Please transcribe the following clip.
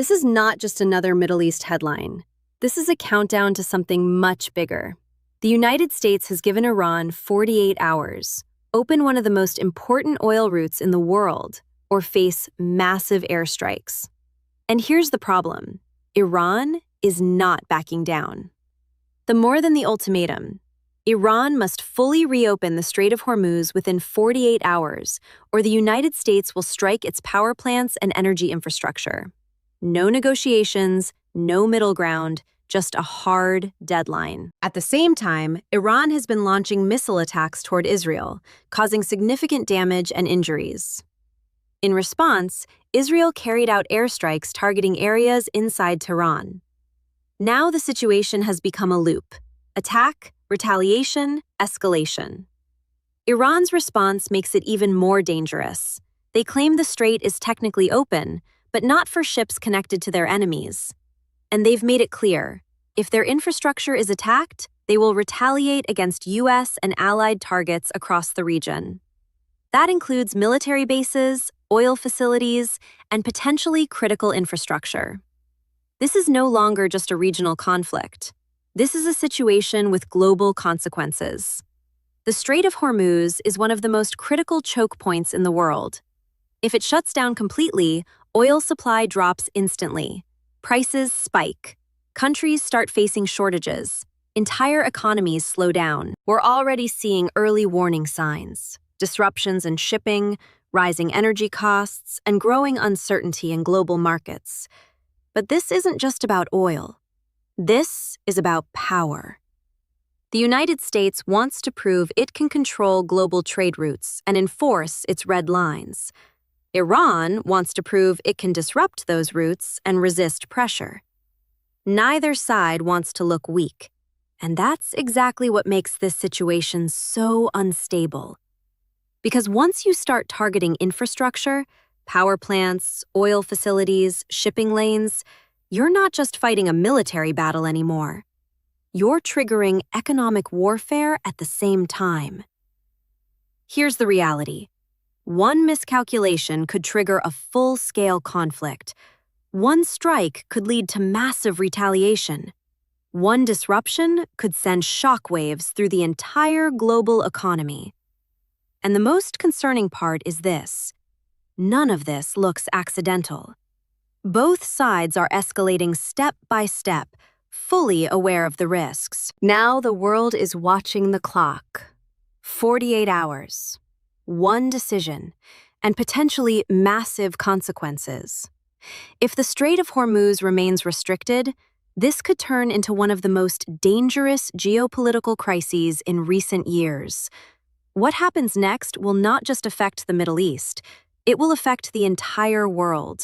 This is not just another Middle East headline. This is a countdown to something much bigger. The United States has given Iran 48 hours, open one of the most important oil routes in the world, or face massive airstrikes. And here's the problem. Iran is not backing down. The more than the ultimatum, Iran must fully reopen the Strait of Hormuz within 48 hours, or the United States will strike its power plants and energy infrastructure. No negotiations, no middle ground, just a hard deadline. At the same time, Iran has been launching missile attacks toward Israel, causing significant damage and injuries. In response, Israel carried out airstrikes targeting areas inside Tehran. Now the situation has become a loop: attack, retaliation, escalation. Iran's response makes it even more dangerous. They claim the strait is technically open, but not for ships connected to their enemies. And they've made it clear, if their infrastructure is attacked, they will retaliate against US and allied targets across the region. That includes military bases, oil facilities, and potentially critical infrastructure. This is no longer just a regional conflict. This is a situation with global consequences. The Strait of Hormuz is one of the most critical choke points in the world. If it shuts down completely, oil supply drops instantly. Prices spike. Countries start facing shortages. Entire economies slow down. We're already seeing early warning signs: disruptions in shipping, rising energy costs, and growing uncertainty in global markets. But this isn't just about oil. This is about power. The United States wants to prove it can control global trade routes and enforce its red lines. Iran wants to prove it can disrupt those routes and resist pressure. Neither side wants to look weak, and that's exactly what makes this situation so unstable. Because once you start targeting infrastructure, power plants, oil facilities, shipping lanes, you're not just fighting a military battle anymore. You're triggering economic warfare at the same time. Here's the reality. One miscalculation could trigger a full-scale conflict. One strike could lead to massive retaliation. One disruption could send shockwaves through the entire global economy. And the most concerning part is this: none of this looks accidental. Both sides are escalating step by step, fully aware of the risks. Now the world is watching the clock. 48 hours. One decision, and potentially massive consequences. If the Strait of Hormuz remains restricted, this could turn into one of the most dangerous geopolitical crises in recent years. What happens next will not just affect the Middle East, it will affect the entire world.